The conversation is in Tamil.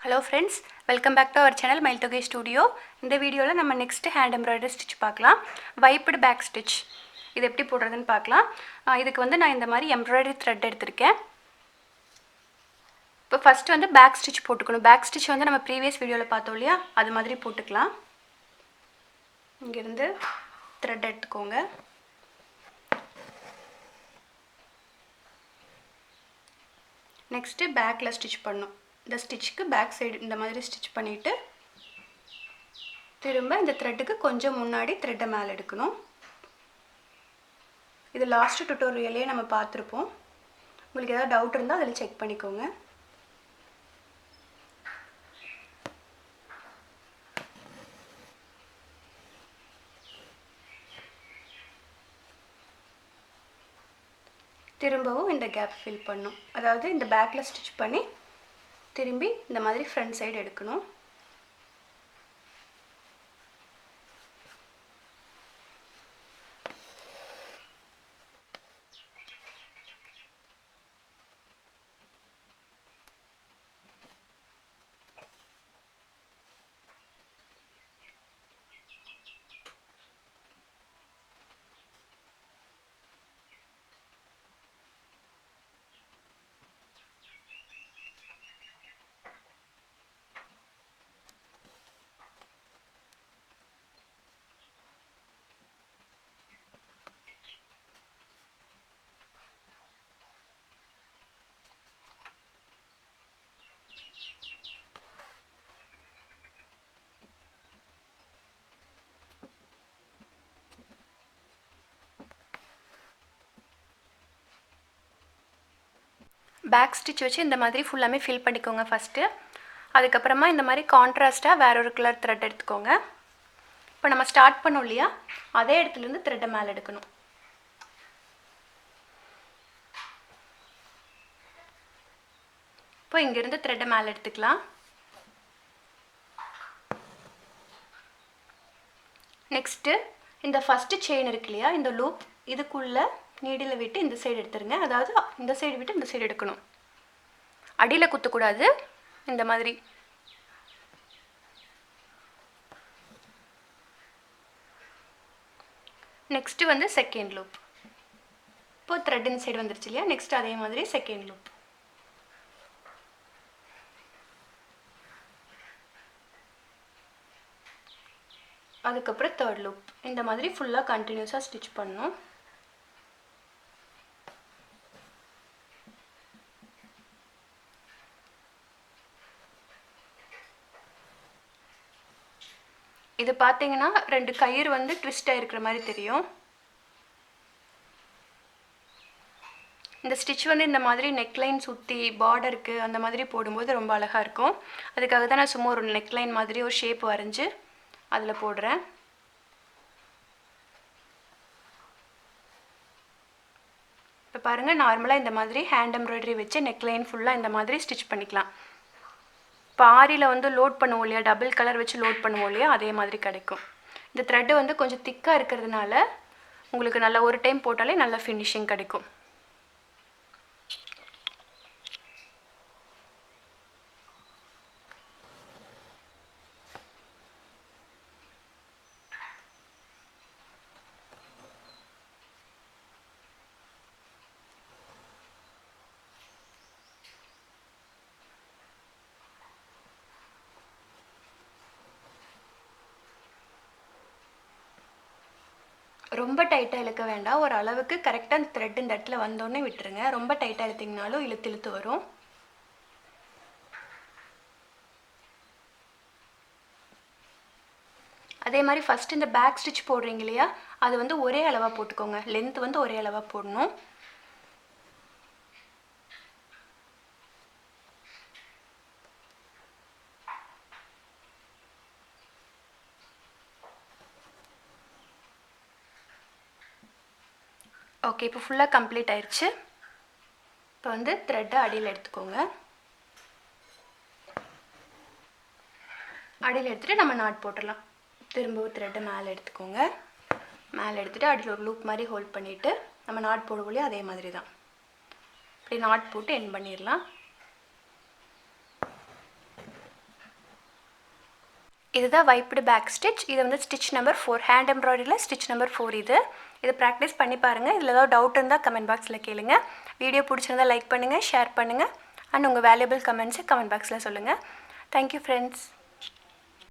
Hello friends, welcome back to our channel Mailtogai Studio. இந்த வீடியோல நம்ம next hand embroidery stitch பார்க்கலாம். Wiped back stitch. இது எப்படி போடுறதுன்னு பார்க்கலாம். இதுக்கு வந்து நான் இந்த மாதிரி embroidery thread எடுத்துர்க்கேன். இப்போ first வந்து back stitch போட்டுக்கணும். Back stitch வந்து நம்ம previous வீடியோல பார்த்தோம் இல்லையா? அது மாதிரி போட்டுக்கலாம். இங்க இருந்து thread எடுத்துக்கோங்க. Next backல stitch பண்ணனும். இந்த ஸ்டிட்ச்க்கு பேக் சைடு இந்த மாதிரி ஸ்டிட்ச் பண்ணிட்டு திரும்ப இந்த த்ரெட்க்கு கொஞ்சம் முன்னாடி த்ரெட்டை மேல எடுக்கணும். இது லாஸ்ட் டுட்டோரியல்லே நம்ம பார்த்திருப்போம். உங்களுக்கு ஏதாவது டவுட் இருந்தா அதல செக் பண்ணிக்கோங்க. திரும்பவும் இந்த கேப் ஃபில் பண்ணனும். அதாவது இந்த பேக்ல ஸ்டிட்ச் பண்ணி திரும்பி இந்த மாதிரி ஃப்ரண்ட் சைடு எடுக்கணும். பேக் ஸ்டிட்ச் வச்சு இந்த மாதிரி ஃபுல்லாமே ஃபில் பண்ணிக்கோங்க ஃபர்ஸ்ட். அதுக்கு அப்புறமா இந்த மாதிரி கான்ட்ராஸ்டா வேற ஒரு கலர் த்ரெட் எடுத்துக்கோங்க. இப்போ நம்ம ஸ்டார்ட் பண்ணோம் இல்லையா? அதே இடத்துல இருந்து த்ரெட்டை மேல எடுக்கணும். இப்போ இங்க இருந்து த்ரெட்டை மேல எடுத்துக்கலாம். நெக்ஸ்ட் இந்த ஃபர்ஸ்ட் செயின் இருக்கு இல்லையா? இந்த லூப் இதுக்குள்ள நீடில விட்டு இந்த சைடு எடுத்துருங்க. அதாவது இந்த சைடு விட்டு இந்த சைடு எடுக்கணும். அடியில குத்த கூடாது. இந்த மாதிரி நெக்ஸ்ட் வந்து செகண்ட் லூப். இப்போ த்ரெட் இந்த சைடு வந்துருச்சு இல்லையா? நெக்ஸ்ட் அதே மாதிரி செகண்ட் லூப். அதுக்கு அப்புறம் தேர்ட் லூப். இந்த மாதிரி ஃபுல்லா கண்டினியூஸா ஸ்டிட்ச் பண்ணனும். இது பாத்தீங்கன்னா ரெண்டு கயிறு வந்து ட்விஸ்ட் ஆயிருக்கிற மாதிரி தெரியும். இந்த ஸ்டிட்ச் வந்து இந்த மாதிரி நெக் லைன் சுத்தி பார்டருக்கு அந்த மாதிரி போடும்போது ரொம்ப அழகா இருக்கும். அதுக்காக தான் நான் சும்மா ஒரு நெக் லைன் மாதிரி ஒரு ஷேப் வரைஞ்சு அதுல போடுறேன். இப்போ பாருங்க நார்மலா இந்த மாதிரி ஹேண்ட் எம்ப்ராய்டரி வச்சு நெக் லைன் ஃபுல்லா இந்த மாதிரி ஸ்டிட்ச் பண்ணிக்கலாம். இப்போ ஆரியில வந்து லோட் பண்ணுவோம் இல்லையா? டபுள் கலர் வச்சு லோட் பண்ணுவோம் இல்லையா? அதே மாதிரி கிடைக்கும். இந்த த்ரெட் வந்து கொஞ்சம் திக்கா இருக்கிறதுனால உங்களுக்கு நல்ல ஒரு டைம் போட்டாலே நல்ல ஃபினிஷிங் கிடைக்கும். ரொம்ப டைட்டா இழுக்க வேண்டாம். ஒரு அளவுக்கு கரெக்ட்டா த்ரெட் இந்த இடத்துல வந்தோனே விட்டுருங்க. ரொம்ப டைட்டா இழுத்தீங்கனாலும் இழுத்து வரும். அதே மாதிரி ஃபர்ஸ்ட் இந்த பேக் ஸ்டிட்ச் போடுறீங்க இல்லையா? அது வந்து ஒரே அளவா போட்டுக்கோங்க. லெந்த் வந்து ஒரே அளவா போடணும். ஓகே, இப்போ ஃபுல்லா கம்ப்ளீட் ஆயிருச்சு. இப்போ வந்து த்ரெட் அடியில எடுத்துக்கோங்க. அடியில எடுத்துட்டு நம்ம நாட் போட்டுடலாம். திரும்பவும் த்ரெட் மேல எடுத்துக்கோங்க. மேல எடுத்துட்டு அடியில ஒரு லூப் மாதிரி ஹோல்ட் பண்ணிட்டு நம்ம நாட் போடுவோம் அதே மாதிரி தான். இப்படி நாட் போட்டு எண்ட் பண்ணிரலாம். இதுதான் வைப்டு பேக் ஸ்டிச். இது வந்து ஸ்டிச் நம்பர் 4, ஹேண்ட் எம்ப்ராய்டரியில் ஸ்டிச் நம்பர் 4 இது ப்ராக்டிஸ் பண்ணி பாருங்கள். இதில் ஏதாவது டவுட் இருந்தால் கமெண்ட் பாக்ஸில் கேளுங்க. வீடியோ பிடிச்சிருந்தால் லைக் பண்ணுங்கள், ஷேர் பண்ணுங்கள், அண்ட் உங்கள் வேல்யூபிள் கமெண்ட்ஸை கமெண்ட் பாக்ஸில் சொல்லுங்கள். Thank you friends.